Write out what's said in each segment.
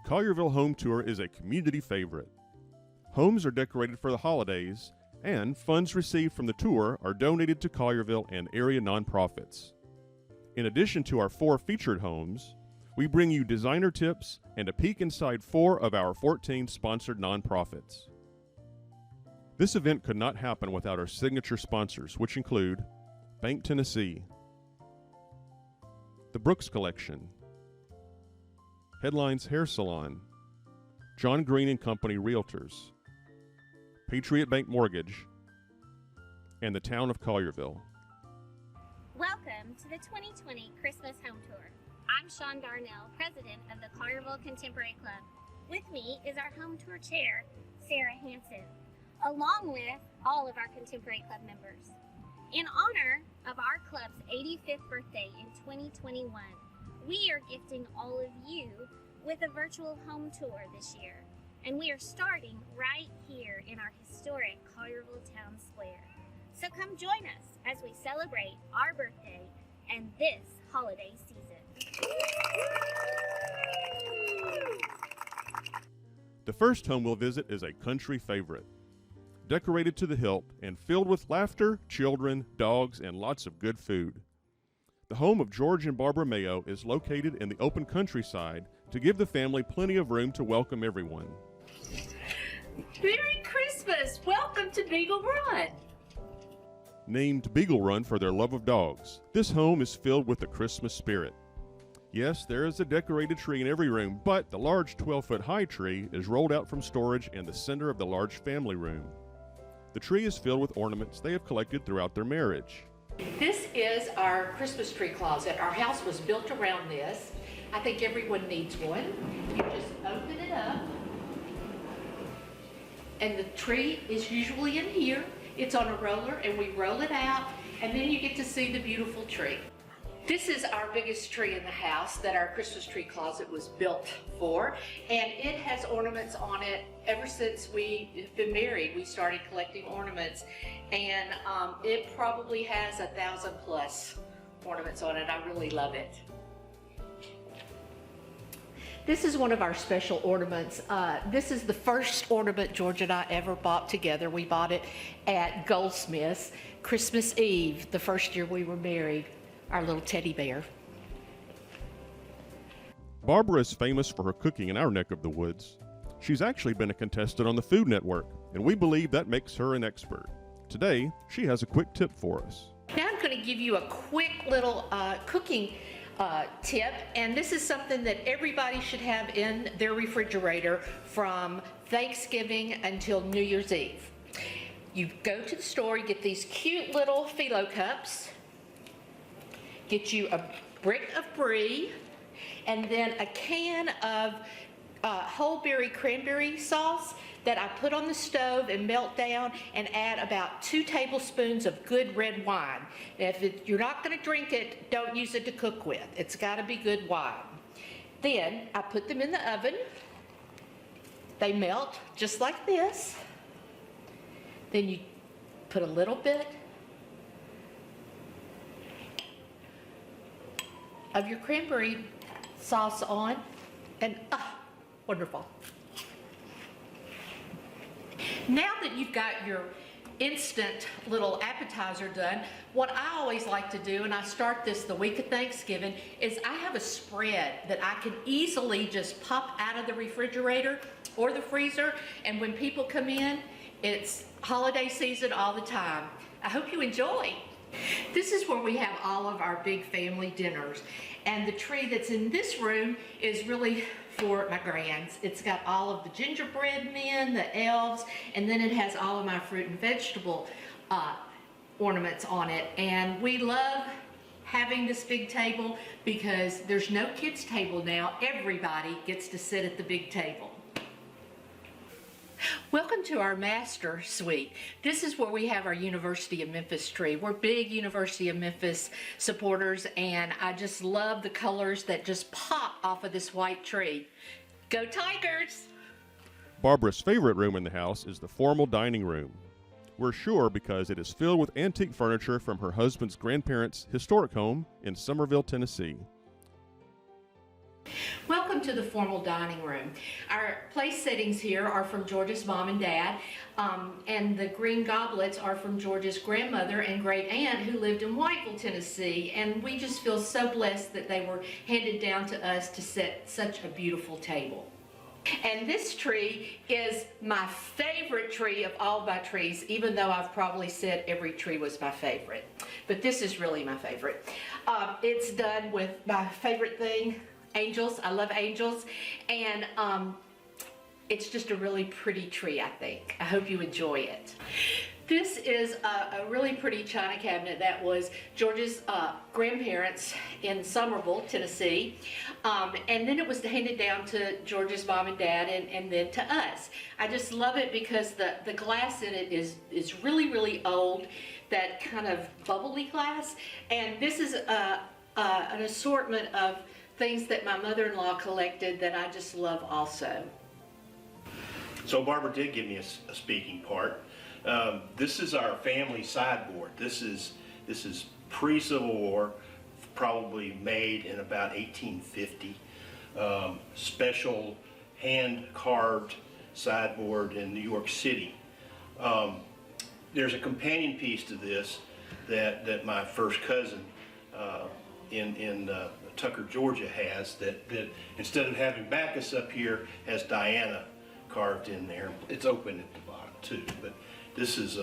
Collierville Home Tour is a community favorite. Homes are decorated for the holidays, and funds received from the tour are donated to Collierville and area nonprofits. In addition to our 4 featured homes, we bring you designer tips and a peek inside 4 of our 14 sponsored nonprofits. This event could not happen without our signature sponsors, which include Bank Tennessee, the Brooks Collection, Headlines Hair Salon, John Green & Company Realtors, Patriot Bank Mortgage, and the Town of Collierville. Welcome to the 2020 Christmas Home Tour. I'm Shawn Darnell, president of the Collierville Contemporary Club. With me is our home tour chair, Sarah Hansen, along with all of our Contemporary Club members. In honor of our club's 85th birthday in 2021, we are gifting all of you with a virtual home tour this year. And we are starting right here in our historic Collierville Town Square. So come join us as we celebrate our birthday and this holiday season. The first home we'll visit is a country favorite. Decorated to the hilt and filled with laughter, children, dogs, and lots of good food. The home of George and Barbara Mayo is located in the open countryside to give the family plenty of room to welcome everyone. Merry Christmas! Welcome to Beagle Run! Named Beagle Run for their love of dogs, this home is filled with the Christmas spirit. Yes, there is a decorated tree in every room, but the large 12-foot high tree is rolled out from storage in the center of the large family room. The tree is filled with ornaments they have collected throughout their marriage. This is our Christmas tree closet. Our house was built around this. I think everyone needs one. You just open it up, and the tree is usually in here. It's on a roller, and we roll it out, and then you get to see the beautiful tree. This is our biggest tree in the house that our Christmas tree closet was built for, and it has ornaments on it ever since we've been married. We started collecting ornaments, and it probably has 1,000 plus ornaments on it. I really love it. This is one of our special ornaments. This is the first ornament George and I ever bought together. We bought it at Goldsmith's Christmas Eve, the first year we were married. Our little teddy bear. Barbara is famous for her cooking in our neck of the woods. She's actually been a contestant on the Food Network, and we believe that makes her an expert. Today, she has a quick tip for us. Now I'm going to give you a quick little cooking tip, and this is something that everybody should have in their refrigerator from Thanksgiving until New Year's Eve. You go to the store, you get these cute little phyllo cups, get you a brick of brie, and then a can of whole berry cranberry sauce that I put on the stove and melt down, and add about 2 tablespoons of good red wine. Now, if you're not going to drink it, don't use it to cook with. It's got to be good wine. Then I put them in the oven. They melt just like this. Then you put a little bit of your cranberry sauce on, and wonderful. Now that you've got your instant little appetizer done, what I always like to do, and I start this the week of Thanksgiving, is I have a spread that I can easily just pop out of the refrigerator or the freezer, and when people come in, it's holiday season all the time. I hope you enjoy. This is where we have all of our big family dinners, and the tree that's in this room is really for my grands. It's got all of the gingerbread men, the elves, and then it has all of my fruit and vegetable ornaments on it. And we love having this big table because there's no kids' table now. Everybody gets to sit at the big table. Welcome to our master suite. This is where we have our University of Memphis tree. We're big University of Memphis supporters, and I just love the colors that just pop off of this white tree. Go Tigers! Barbara's favorite room in the house is the formal dining room. We're sure because it is filled with antique furniture from her husband's grandparents' historic home in Summerville, Tennessee. Welcome welcome to the formal dining room. Our place settings here are from George's mom and dad, and the green goblets are from George's grandmother and great aunt who lived in Whiteville, Tennessee, and we just feel so blessed that they were handed down to us to set such a beautiful table. And this tree is my favorite tree of all my trees, even though I've probably said every tree was my favorite. But this is really my favorite. It's done with my favorite thing, angels. I love angels. And it's just a really pretty tree, I think. I hope you enjoy it. This is a really pretty china cabinet that was George's grandparents in Somerville, Tennessee. And then it was handed down to George's mom and dad and then to us. I just love it because the glass in it is really, really old, that kind of bubbly glass. And this is an assortment of things that my mother-in-law collected that I just love also. So Barbara did give me a speaking part. This is our family sideboard. This is pre-Civil War, probably made in about 1850. Special hand-carved sideboard in New York City. There's a companion piece to this that my first cousin in Tucker, Georgia has that instead of having Bacchus up here, has Diana carved in there. It's open at the bottom too, but this is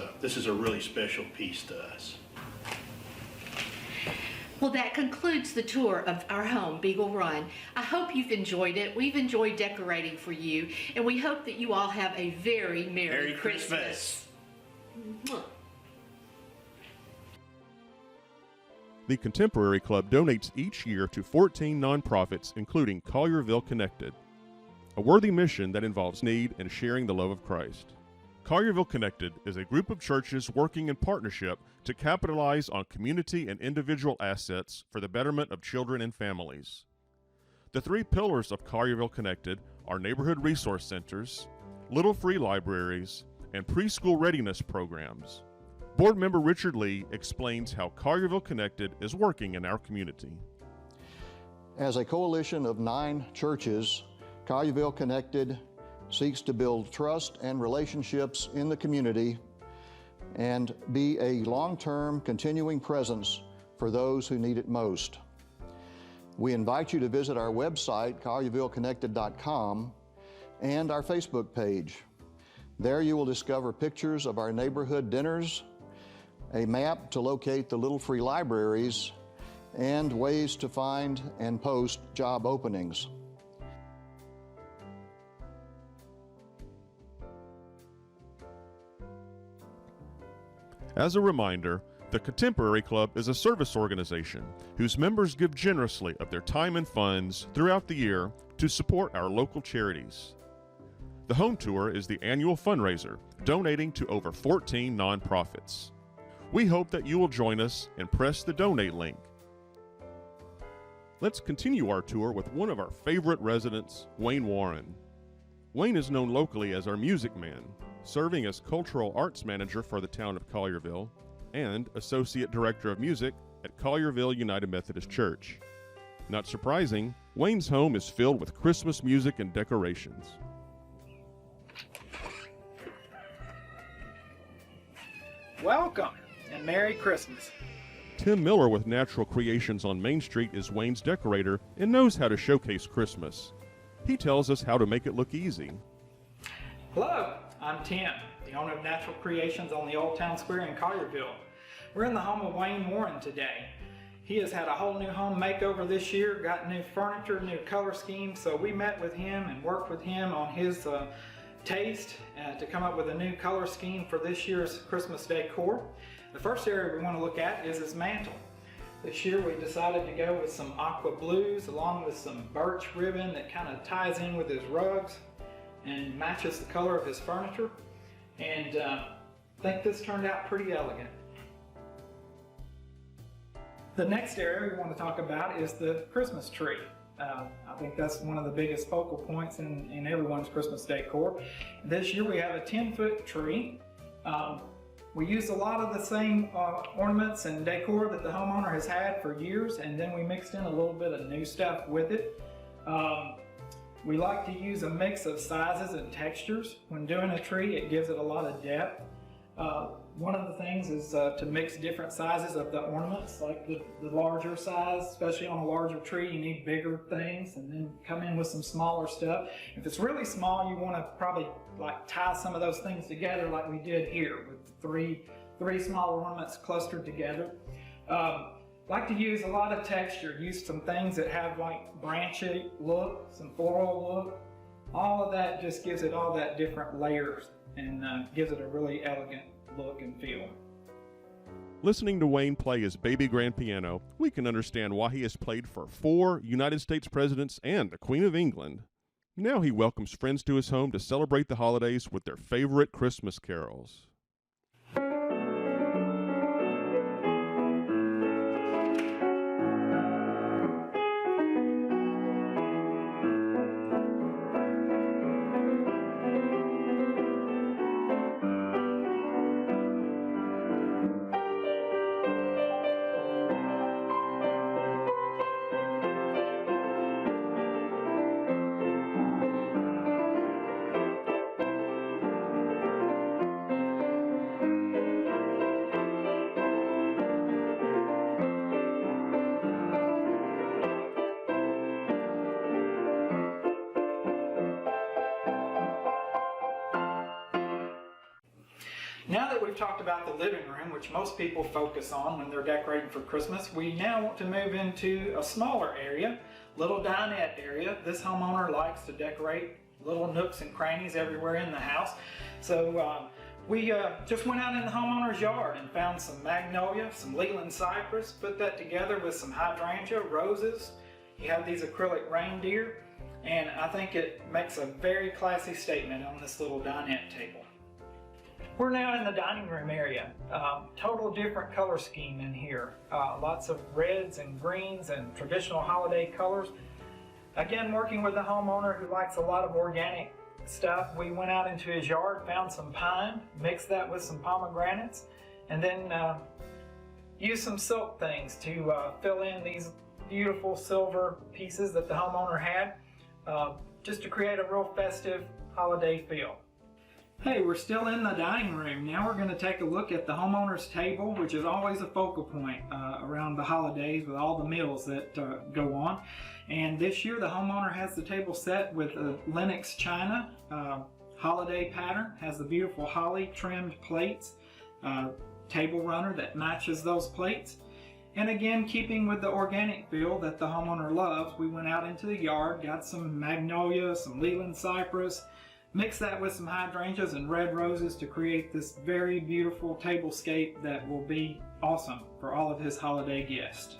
a really special piece to us. Well, that concludes the tour of our home, Beagle Run. I hope you've enjoyed it. We've enjoyed decorating for you, and we hope that you all have a very Merry Christmas. Mwah. The Contemporary Club donates each year to 14 nonprofits, including Collierville Connected, a worthy mission that involves need and sharing the love of Christ. Collierville Connected is a group of churches working in partnership to capitalize on community and individual assets for the betterment of children and families. The three pillars of Collierville Connected are neighborhood resource centers, little free libraries, and preschool readiness programs. Board member Richard Lee explains how Collierville Connected is working in our community. As a coalition of 9 churches, Collierville Connected seeks to build trust and relationships in the community and be a long-term continuing presence for those who need it most. We invite you to visit our website, colliervilleconnected.com, and our Facebook page. There you will discover pictures of our neighborhood dinners, a map to locate the little free libraries, and ways to find and post job openings. As a reminder, the Contemporary Club is a service organization whose members give generously of their time and funds throughout the year to support our local charities. The Home Tour is the annual fundraiser, donating to over 14 nonprofits. We hope that you will join us and press the donate link. Let's continue our tour with one of our favorite residents, Wayne Warren. Wayne is known locally as our music man, serving as Cultural Arts Manager for the town of Collierville and Associate Director of Music at Collierville United Methodist Church. Not surprising, Wayne's home is filled with Christmas music and decorations. Welcome and Merry Christmas. Tim Miller with Natural Creations on Main Street is Wayne's decorator and knows how to showcase Christmas. He tells us how to make it look easy. Hello, I'm Tim, the owner of Natural Creations on the Old Town Square in Collierville. We're in the home of Wayne Warren today. He has had a whole new home makeover this year, got new furniture, new color scheme, so we met with him and worked with him on his taste to come up with a new color scheme for this year's Christmas decor. The first area we want to look at is his mantle. This year we decided to go with some aqua blues along with some birch ribbon that kind of ties in with his rugs and matches the color of his furniture, and I think this turned out pretty elegant. The next area we want to talk about is the Christmas tree. I think that's one of the biggest focal points in everyone's Christmas decor. This year we have a 10-foot tree. We used a lot of the same ornaments and decor that the homeowner has had for years, and then we mixed in a little bit of new stuff with it. We like to use a mix of sizes and textures. When doing a tree, it gives it a lot of depth. One of the things is to mix different sizes of the ornaments, like the larger size, especially on a larger tree, you need bigger things, and then come in with some smaller stuff. If it's really small, you want to probably like tie some of those things together like we did here with three small ornaments clustered together. Like to use a lot of texture, use some things that have like branchy look, some floral look. All of that just gives it all that different layers and gives it a really elegant look and feel. Listening to Wayne play his baby grand piano, we can understand why he has played for 4 United States presidents and the Queen of England. Now he welcomes friends to his home to celebrate the holidays with their favorite Christmas carols. Now that we've talked about the living room, which most people focus on when they're decorating for Christmas, we now want to move into a smaller area, little dinette area. This homeowner likes to decorate little nooks and crannies everywhere in the house. So we just went out in the homeowner's yard and found some magnolia, some Leland cypress, put that together with some hydrangea, roses. You have these acrylic reindeer, and I think it makes a very classy statement on this little dinette table. We're now in the dining room area. Total different color scheme in here. Lots of reds and greens and traditional holiday colors. Again, working with a homeowner who likes a lot of organic stuff, we went out into his yard, found some pine, mixed that with some pomegranates, and then used some silk things to fill in these beautiful silver pieces that the homeowner had, just to create a real festive holiday feel. Hey, we're still in the dining room. Now we're going to take a look at the homeowner's table, which is always a focal point around the holidays with all the meals that go on. And this year the homeowner has the table set with a Lenox china holiday pattern, has the beautiful holly trimmed plates, table runner that matches those plates. And again, keeping with the organic feel that the homeowner loves, we went out into the yard, got some magnolia, some Leland cypress, mix that with some hydrangeas and red roses to create this very beautiful tablescape that will be awesome for all of his holiday guests.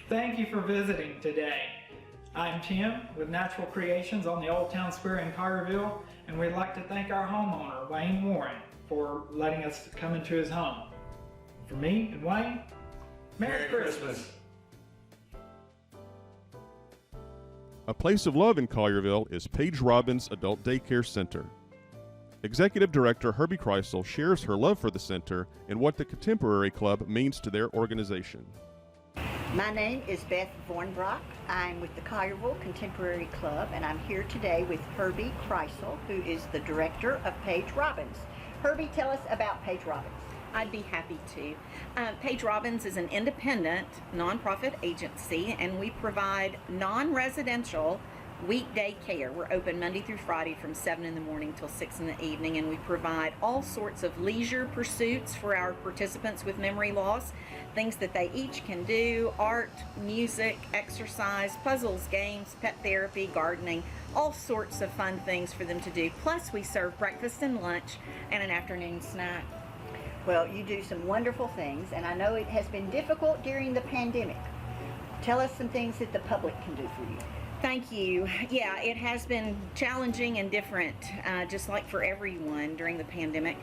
Thank you for visiting today. I'm Tim with Natural Creations on the Old Town Square in Collierville, and we'd like to thank our homeowner, Wayne Warren, for letting us come into his home. For me and Wayne, Merry Christmas. A place of love in Collierville is Paige Robbins Adult Daycare Center. Executive Director Herbie Kreisel shares her love for the center and what the Contemporary Club means to their organization. My name is Beth Vaughn. I'm with the Collierville Contemporary Club, and I'm here today with Herbie Kreisel, who is the director of Paige Robbins. Herbie, tell us about Paige Robbins. I'd be happy to. Paige Robbins is an independent nonprofit agency, and we provide non-residential weekday care. We're open Monday through Friday from 7 in the morning till 6 in the evening, and we provide all sorts of leisure pursuits for our participants with memory loss, things that they each can do: art, music, exercise, puzzles, games, pet therapy, gardening, all sorts of fun things for them to do. Plus, we serve breakfast and lunch and an afternoon snack. Well, you do some wonderful things, and I know it has been difficult during the pandemic. Tell us some things that the public can do for you. Thank you. Yeah, it has been challenging and different, just like for everyone during the pandemic.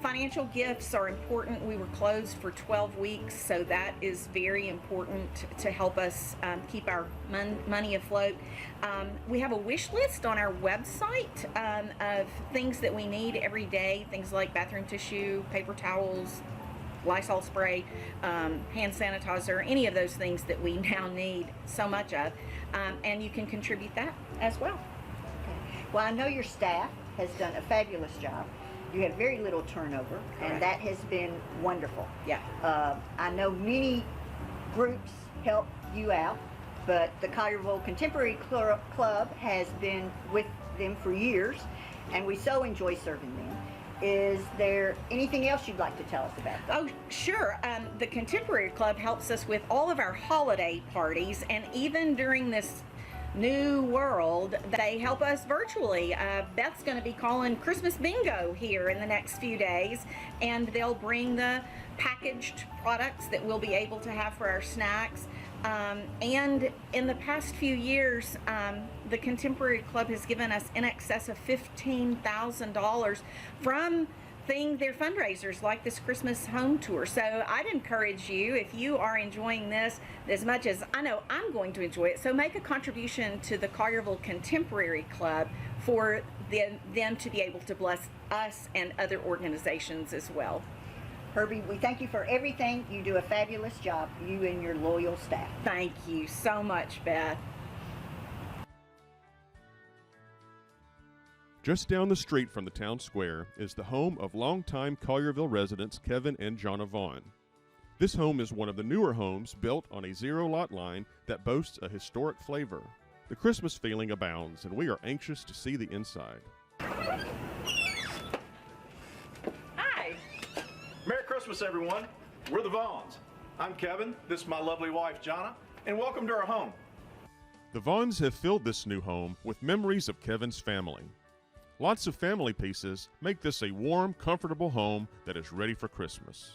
Financial gifts are important. We were closed for 12 weeks, so that is very important to help us keep our money afloat. We have a wish list on our website of things that we need every day, things like bathroom tissue, paper towels, Lysol spray, hand sanitizer, any of those things that we now need so much of, and you can contribute that as well. Okay. Well, I know your staff has done a fabulous job. You have very little turnover, and that has been wonderful. Yeah. I know many groups help you out, but the Collierville Contemporary Club has been with them for years, and we so enjoy serving them. Is there anything else you'd like to tell us about that? Oh, sure. The Contemporary Club helps us with all of our holiday parties, and even during this new world, they help us virtually. Beth's going to be calling Christmas bingo here in the next few days, and they'll bring the packaged products that we'll be able to have for our snacks. And in the past few years, the Contemporary Club has given us in excess of $15,000 from their fundraisers like this Christmas home tour. So I'd encourage you, if you are enjoying this as much as I know I'm going to enjoy it, so make a contribution to the Collierville Contemporary Club for them to be able to bless us and other organizations as well. Herbie, we thank you for everything. You do a fabulous job, you and your loyal staff. Thank you so much, Beth. Just down the street from the town square is the home of longtime Collierville residents Kevin and Jonna Vaughn. This home is one of the newer homes built on a zero-lot line that boasts a historic flavor. The Christmas feeling abounds, and we are anxious to see the inside. Hi. Merry Christmas, everyone. We're the Vaughns. I'm Kevin, this is my lovely wife, Jonna, and welcome to our home. The Vaughns have filled this new home with memories of Kevin's family. Lots of family pieces make this a warm, comfortable home that is ready for Christmas.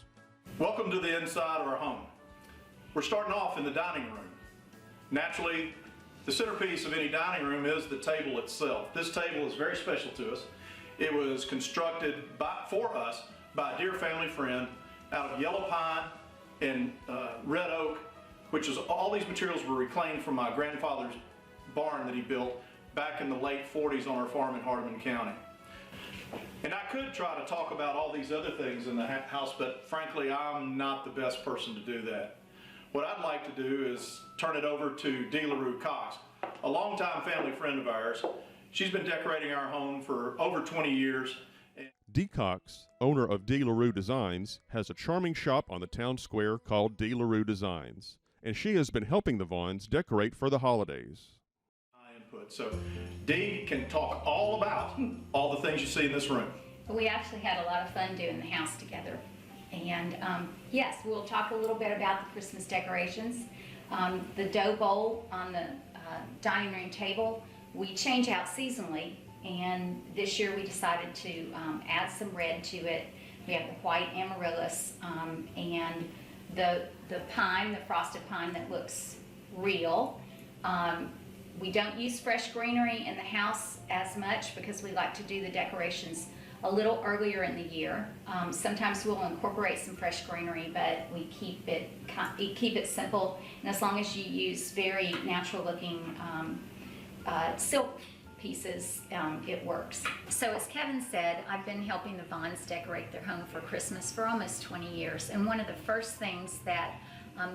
Welcome to the inside of our home. We're starting off in the dining room. Naturally, the centerpiece of any dining room is the table itself. This table is very special to us. It was constructed for us by a dear family friend out of yellow pine and red oak, which is all these materials were reclaimed from my grandfather's barn that he built back in the late 40s on our farm in Hardeman County. And I could try to talk about all these other things in the house, but frankly, I'm not the best person to do that. What I'd like to do is turn it over to Dee LaRue Cox, a longtime family friend of ours. She's been decorating our home for over 20 years. Dee Cox, owner of Dee LaRue Designs, has a charming shop on the town square called Dee LaRue Designs, and she has been helping the Vaughns decorate for the holidays. So Dee can talk all about all the things you see in this room. We actually had a lot of fun doing the house together. And yes, we'll talk a little bit about the Christmas decorations. The dough bowl on the dining room table, we change out seasonally. And this year we decided to add some red to it. We have the white amaryllis and the pine, the frosted pine that looks real. We don't use fresh greenery in the house as much because we like to do the decorations a little earlier in the year. Sometimes we'll incorporate some fresh greenery, but we keep it simple. And as long as you use very natural looking silk pieces, it works. So as Kevin said, I've been helping the Vaughns decorate their home for Christmas for almost 20 years. And one of the first things that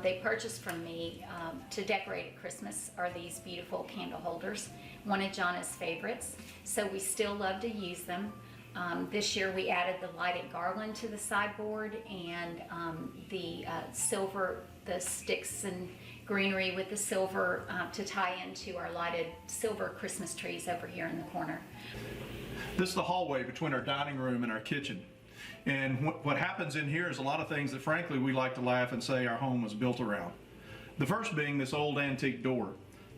they purchased from me to decorate at Christmas are these beautiful candle holders, one of Jonna's favorites. So we still love to use them. This year we added the lighted garland to the sideboard and the sticks and greenery with the silver to tie into our lighted silver Christmas trees over here in the corner. This is the hallway between our dining room and our kitchen. And what happens in here is a lot of things that frankly we like to laugh and say our home was built around. The first being this old antique door.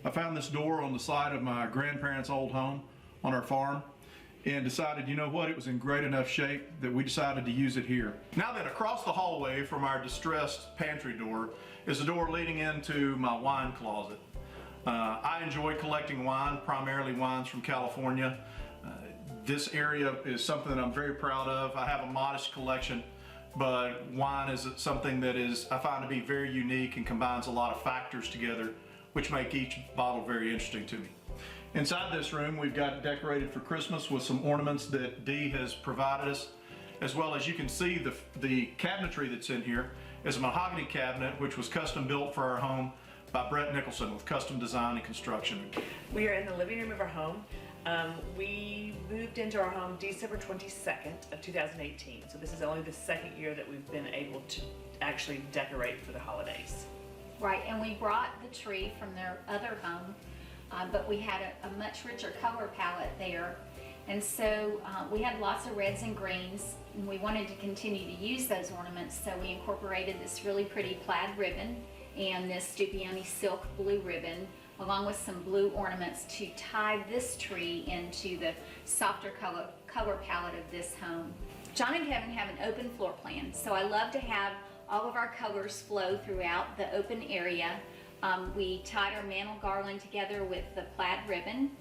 I found this door on the side of my grandparents' old home on our farm and decided, you know what, it was in great enough shape that we decided to use it here. Now then, across the hallway from our distressed pantry door is a door leading into my wine closet. I enjoy collecting wine, primarily wines from California. This area is something that I'm very proud of. I have a modest collection, but wine is something that I find to be very unique and combines a lot of factors together, which make each bottle very interesting to me. Inside this room, we've got it decorated for Christmas with some ornaments that Dee has provided us. as well as you can see the cabinetry that's in here is a mahogany cabinet which was custom built for our home by Brett Nicholson with custom design and construction. We are in the living room of our home. We moved into our home December 22nd of 2018, so this is only the second year that we've been able to actually decorate for the holidays. Right, and we brought the tree from their other home, but we had a much richer color palette there. And so we had lots of reds and greens, and we wanted to continue to use those ornaments, so we incorporated this really pretty plaid ribbon and this Stupioni silk blue ribbon, along with some blue ornaments to tie this tree into the softer color palette of this home. John and Kevin have an open floor plan, so I love to have all of our colors flow throughout the open area. We tied our mantle garland together with the plaid ribbon.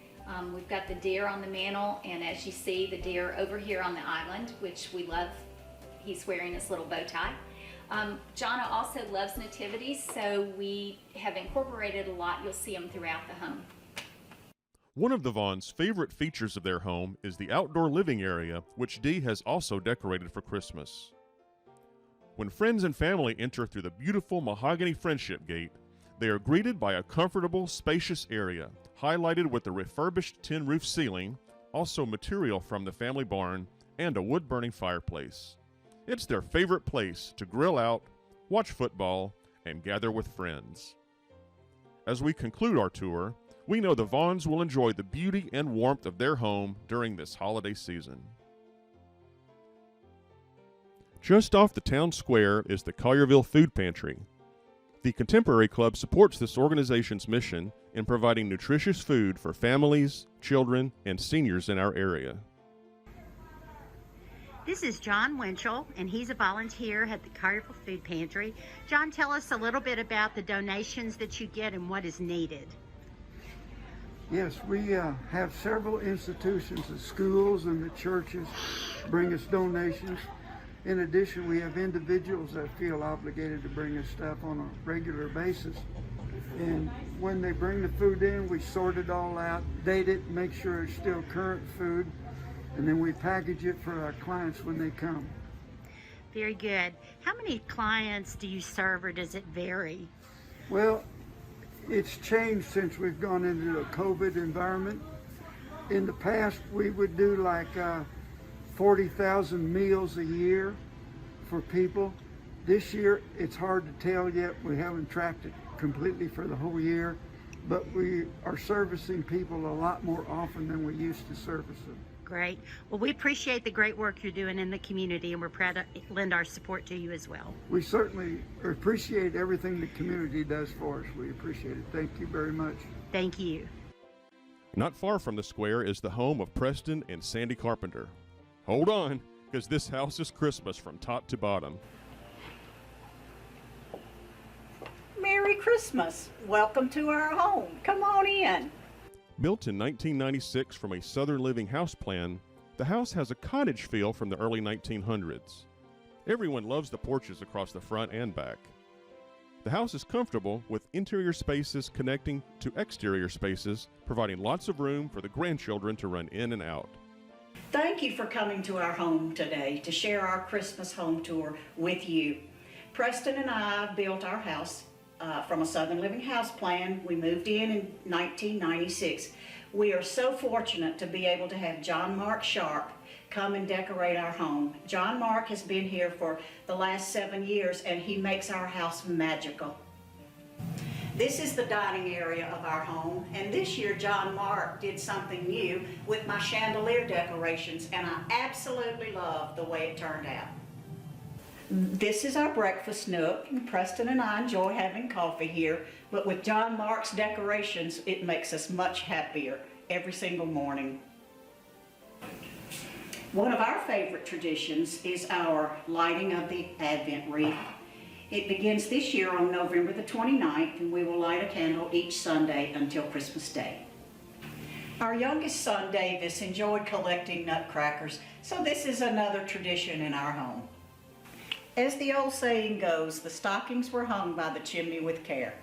We've got the deer on the mantle, and as you see, the deer over here on the island, which we love. He's wearing this little bow tie. Jonna also loves nativities, so we have incorporated a lot. You'll see them throughout the home. One of the Vaughn's favorite features of their home is the outdoor living area, which Dee has also decorated for Christmas. When friends and family enter through the beautiful mahogany friendship gate, they are greeted by a comfortable, spacious area, highlighted with the refurbished tin roof ceiling, also material from the family barn, and a wood-burning fireplace. It's their favorite place to grill out, watch football, and gather with friends. As we conclude our tour, we know the Vaughns will enjoy the beauty and warmth of their home during this holiday season. Just off the town square is the Collierville Food Pantry. The Contemporary Club supports this organization's mission in providing nutritious food for families, children, and seniors in our area. This is John Winchell, and he's a volunteer at the Collierville Food Pantry. John, tell us a little bit about the donations that you get and what is needed. Yes, we have several institutions, the schools and the churches bring us donations. In addition, we have individuals that feel obligated to bring us stuff on a regular basis. And when they bring the food in, we sort it all out, date it, make sure it's still current food, and then we package it for our clients when they come. Very good. How many clients do you serve, or does it vary? Well, it's changed since we've gone into a COVID environment. In the past, we would do like 40,000 meals a year for people. This year, it's hard to tell yet. We haven't tracked it completely for the whole year, but we are servicing people a lot more often than we used to service them. Great. Well, we appreciate the great work you're doing in the community, and we're proud to lend our support to you as well. We certainly appreciate everything the community does for us. We appreciate it. Thank you very much. Thank you. Not far from the square is the home of Preston and Sandy Carpenter. Hold on, because this house is Christmas from top to bottom. Merry Christmas. Welcome to our home. Come on in. Built in 1996 from a Southern Living house plan, the house has a cottage feel from the early 1900s. Everyone loves the porches across the front and back. The house is comfortable, with interior spaces connecting to exterior spaces, providing lots of room for the grandchildren to run in and out. Thank you for coming to our home today to share our Christmas home tour with you. Preston and I built our house from a Southern Living house plan. We moved in 1996. We are so fortunate to be able to have John Mark Sharp come and decorate our home. John Mark has been here for the last 7 years, and he makes our house magical. This is the dining area of our home, and this year John Mark did something new with my chandelier decorations, and I absolutely love the way it turned out. This is our breakfast nook, and Preston and I enjoy having coffee here, but with John Mark's decorations, it makes us much happier every single morning. One of our favorite traditions is our lighting of the Advent wreath. It begins this year on November the 29th, and we will light a candle each Sunday until Christmas Day. Our youngest son, Davis, enjoyed collecting nutcrackers, so this is another tradition in our home. As the old saying goes, the stockings were hung by the chimney with care.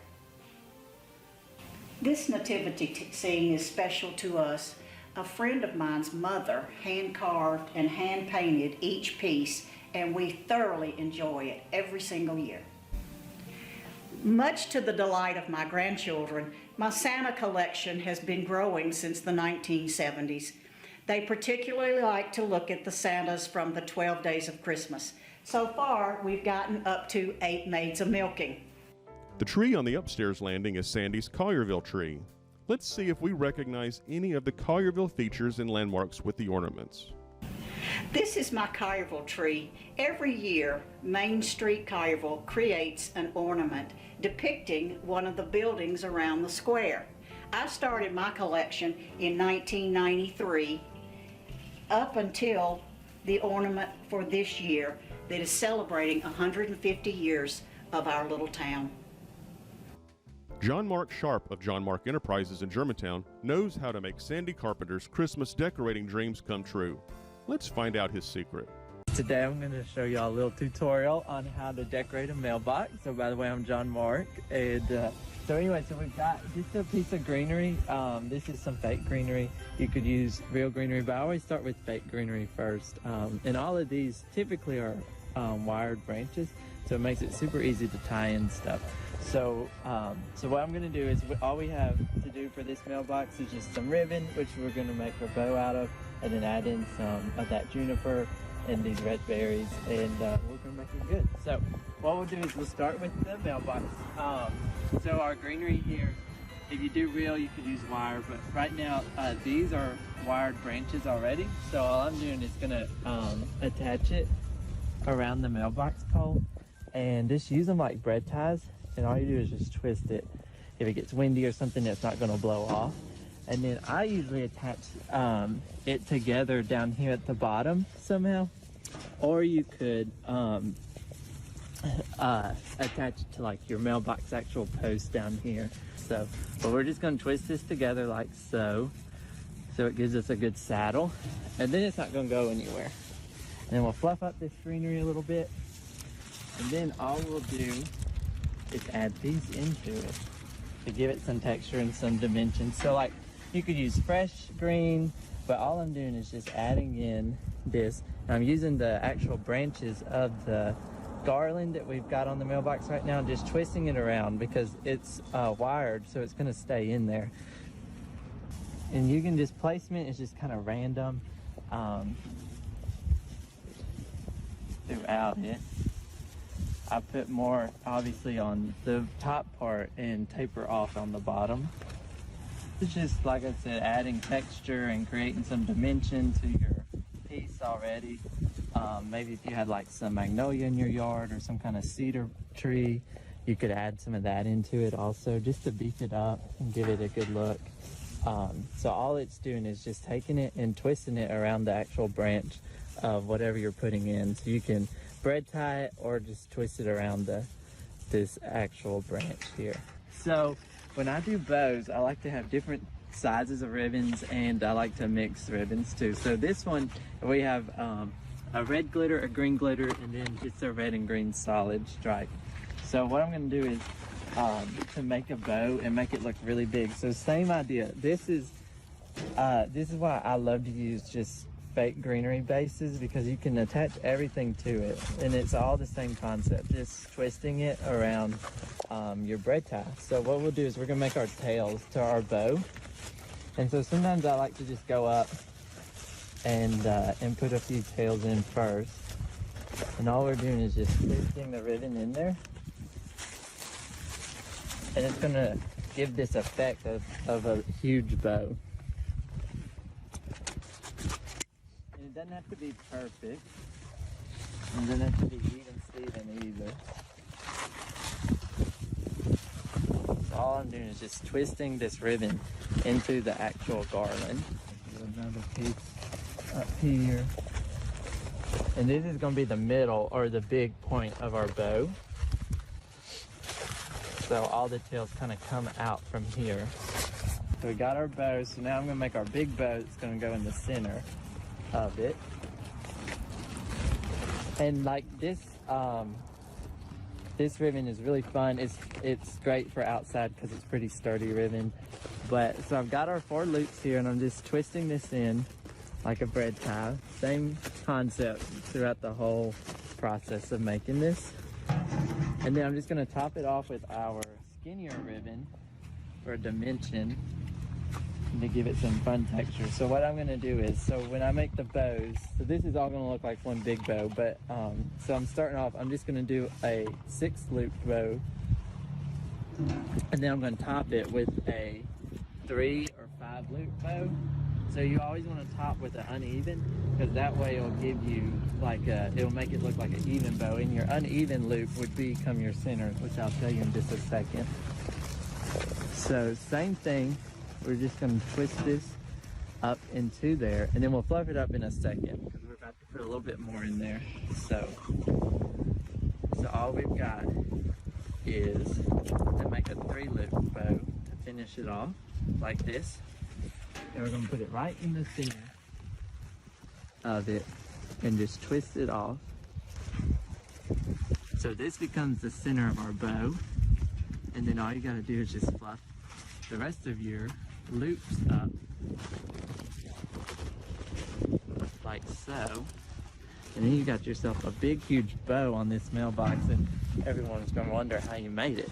This nativity scene is special to us. A friend of mine's mother hand-carved and hand-painted each piece, and we thoroughly enjoy it every single year. Much to the delight of my grandchildren, my Santa collection has been growing since the 1970s. They particularly like to look at the Santas from the 12 Days of Christmas. So far, we've gotten up to 8 maids a milking. The tree on the upstairs landing is Sandy's Collierville tree. Let's see if we recognize any of the Collierville features and landmarks with the ornaments. This is my Collierville tree. Every year, Main Street Collierville creates an ornament depicting one of the buildings around the square. I started my collection in 1993 up until the ornament for this year that is celebrating 150 years of our little town. John Mark Sharp of John Mark Enterprises in Germantown knows how to make Sandy Carpenter's Christmas decorating dreams come true. Let's find out his secret. Today I'm going to show y'all a little tutorial on how to decorate a mailbox. So by the way, I'm John Mark, and so we've got just a piece of greenery. This is some fake greenery. You could use real greenery, but I always start with fake greenery first. And all of these typically are wired branches, so it makes it super easy to tie in stuff. So what I'm going to do is all we have to do for this mailbox is just some ribbon, which we're going to make a bow out of, and then add in some of that juniper and these red berries, and we're going to make it good. So what we'll do is we'll start with the mailbox. So our greenery here, if you do real, you could use wire, but right now these are wired branches already. So all I'm doing is going to attach it around the mailbox pole and just use them like bread ties. And all you do is just twist it. If it gets windy or something, that's not going to blow off. And then I usually attach it together down here at the bottom somehow. Or you could attach it to like your mailbox actual post down here. So, but we're just going to twist this together like so. So it gives us a good saddle. And then it's not going to go anywhere. And then we'll fluff up this greenery a little bit. And then all we'll do is add these into it to give it some texture and some dimension. So like you could use fresh green, but all I'm doing is just adding in this. And I'm using the actual branches of the garland that we've got on the mailbox right now, just twisting it around because it's wired, so it's going to stay in there. And you can just, placement is just kind of random throughout it. I put more obviously on the top part and taper off on the bottom. It's just, like I said, adding texture and creating some dimension to your piece already. Maybe if you had like some magnolia in your yard or some kind of cedar tree, you could add some of that into it also, just to beef it up and give it a good look. So all it's doing is just taking it and twisting it around the actual branch of whatever you're putting in. So you can bread tie it or just twist it around this actual branch here. So when I do bows, I like to have different sizes of ribbons, and I like to mix ribbons too. So this one, we have a red glitter, a green glitter, and then just a red and green solid stripe. So what I'm going to do is to make a bow and make it look really big. So same idea. This is why I love to use just fake greenery bases, because you can attach everything to it, and it's all the same concept, just twisting it around your bread tie. So what we'll do is we're gonna make our tails to our bow, and so sometimes I like to just go up and put a few tails in first, and all we're doing is just twisting the ribbon in there, and it's gonna give this effect of a huge bow. It doesn't have to be perfect. It doesn't have to be even Steven either. So all I'm doing is just twisting this ribbon into the actual garland. Another piece up here. And this is going to be the middle, or the big point of our bow. So all the tails kind of come out from here. So we got our bow, so now I'm going to make our big bow that's going to go in the center of it. And like this this ribbon is really fun. It's great for outside because it's pretty sturdy ribbon, But so I've got our 4 loops here, and I'm just twisting this in like a bread tie. Same concept throughout the whole process of making this. And then I'm just gonna top it off with our skinnier ribbon for a dimension and to give it some fun texture. So what I'm gonna do is, so when I make the bows, so this is all gonna look like one big bow, but so I'm starting off, I'm just gonna do a 6 loop bow, and then I'm gonna top it with a 3 or 5 loop bow. So you always want to top with an uneven, because that way it'll give you like it'll make it look like an even bow, and your uneven loop would become your center, which I'll tell you in just a second. So same thing, we're just going to twist this up into there, and then we'll fluff it up in a second, because we're about to put a little bit more in there. So all we've got is to make a 3 loop bow to finish it off like this. And we're going to put it right in the center of it and just twist it off. So this becomes the center of our bow. And then all you got to do is just fluff the rest of your loops up like so. And then you got yourself a big, huge bow on this mailbox, and everyone's going to wonder how you made it.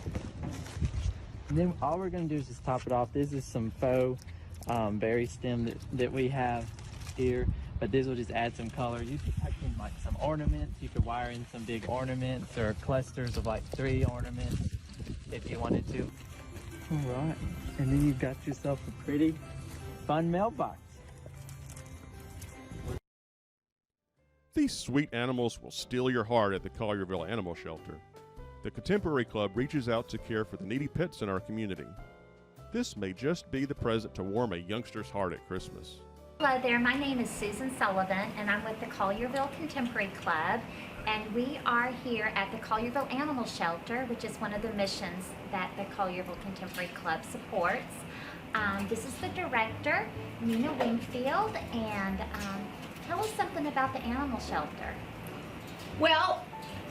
And then all we're going to do is just top it off. This is some faux berry stem that we have here, but this will just add some color. You could tuck in like some ornaments. You could wire in some big ornaments or clusters of like 3 ornaments if you wanted to. All right, and then you've got yourself a pretty fun mailbox. These sweet animals will steal your heart at the Collierville Animal Shelter. The Contemporary Club reaches out to care for the needy pets in our community. This may just be the present to warm a youngster's heart at Christmas. Hello there, my name is Susan Sullivan, and I'm with the Collierville Contemporary Club, and we are here at the Collierville Animal Shelter, which is one of the missions that the Collierville Contemporary Club supports. This is the director, Nina Wingfield, and tell us something about the animal shelter. Well,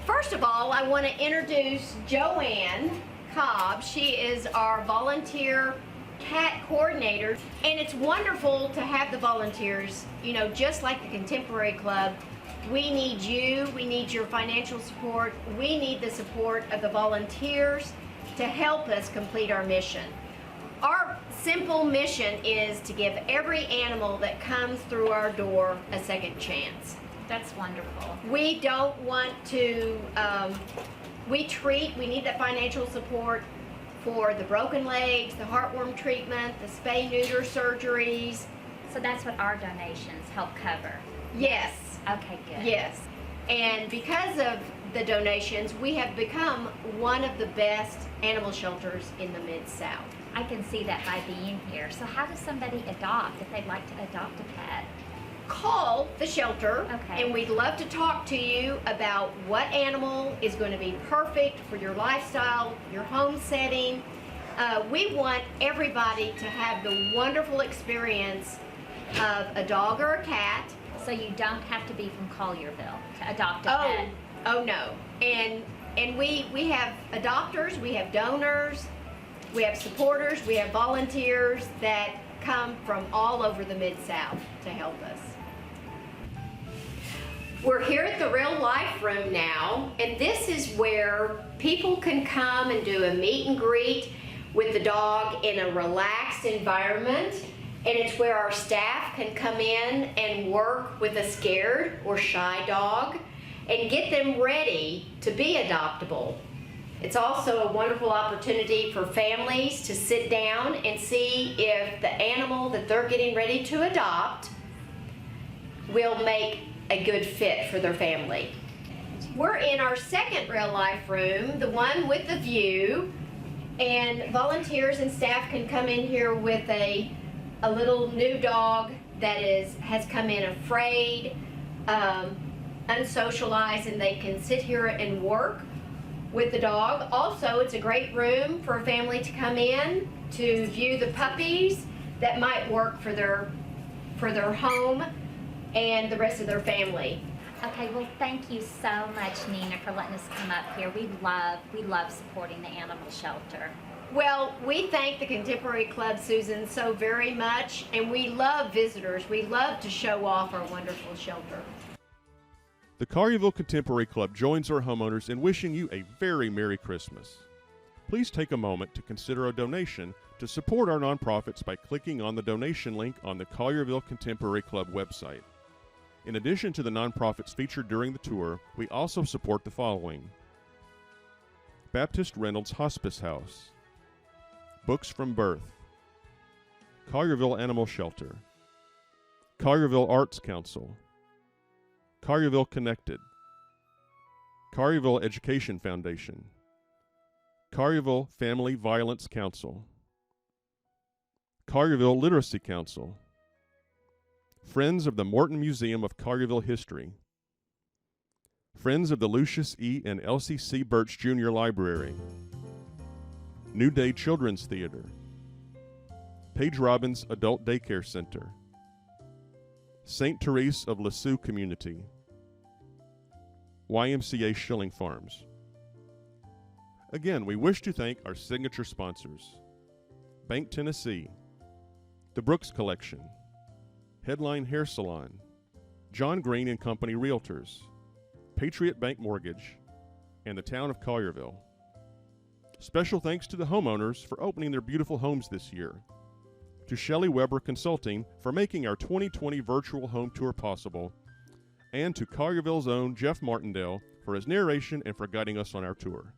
first of all, I want to introduce Joanne Cobb. She is our volunteer cat coordinator, and it's wonderful to have the volunteers. You know, just like the Contemporary Club, we need you, we need your financial support, we need the support of the volunteers to help us complete our mission. Our simple mission is to give every animal that comes through our door a second chance. That's wonderful. We don't want to, we need that financial support for the broken legs, the heartworm treatment, the spay-neuter surgeries. So that's what our donations help cover? Yes. Okay, good. Yes. And because of the donations, we have become one of the best animal shelters in the Mid-South. I can see that by being here. So how does somebody adopt if they'd like to adopt a pet? Call the shelter, okay, and we'd love to talk to you about what animal is going to be perfect for your lifestyle, your home setting. We want everybody to have the wonderful experience of a dog or a cat. So you don't have to be from Collierville to adopt a pet? Oh no. And we have adopters, we have donors, we have supporters, we have volunteers that come from all over the Mid-South to help us. We're here at the Real Life Room now, and this is where people can come and do a meet and greet with the dog in a relaxed environment, and it's where our staff can come in and work with a scared or shy dog and get them ready to be adoptable. It's also a wonderful opportunity for families to sit down and see if the animal that they're getting ready to adopt will make a good fit for their family. We're in our second Real Life Room, the one with the view, and volunteers and staff can come in here with a little new dog that has come in afraid, unsocialized, and they can sit here and work with the dog. Also, it's a great room for a family to come in to view the puppies that might work for their home and the rest of their family. Okay, well, thank you so much, Nina, for letting us come up here. We love supporting the animal shelter. Well, we thank the Contemporary Club, Susan, so very much, and we love visitors. We love to show off our wonderful shelter. The Collierville Contemporary Club joins our homeowners in wishing you a very Merry Christmas. Please take a moment to consider a donation to support our nonprofits by clicking on the donation link on the Collierville Contemporary Club website. In addition to the nonprofits featured during the tour, we also support the following: Baptist Reynolds Hospice House, Books from Birth, Collierville Animal Shelter, Collierville Arts Council, Collierville Connected, Collierville Education Foundation, Collierville Family Violence Council, Collierville Literacy Council, Friends of the Morton Museum of Collierville History, Friends of the Lucius E. and Elsie C. Birch Jr. Library, New Day Children's Theater, Paige Robbins Adult Daycare Center, St. Therese of Lisieux Community, YMCA Shilling Farms. Again, we wish to thank our signature sponsors: Bank Tennessee, The Brooks Collection, Headline Hair Salon, John Green and Company Realtors, Patriot Bank Mortgage, and the Town of Collierville. Special thanks to the homeowners for opening their beautiful homes this year, to Shelley Weber Consulting for making our 2020 virtual home tour possible, and to Collierville's own Jeff Martindale for his narration and for guiding us on our tour.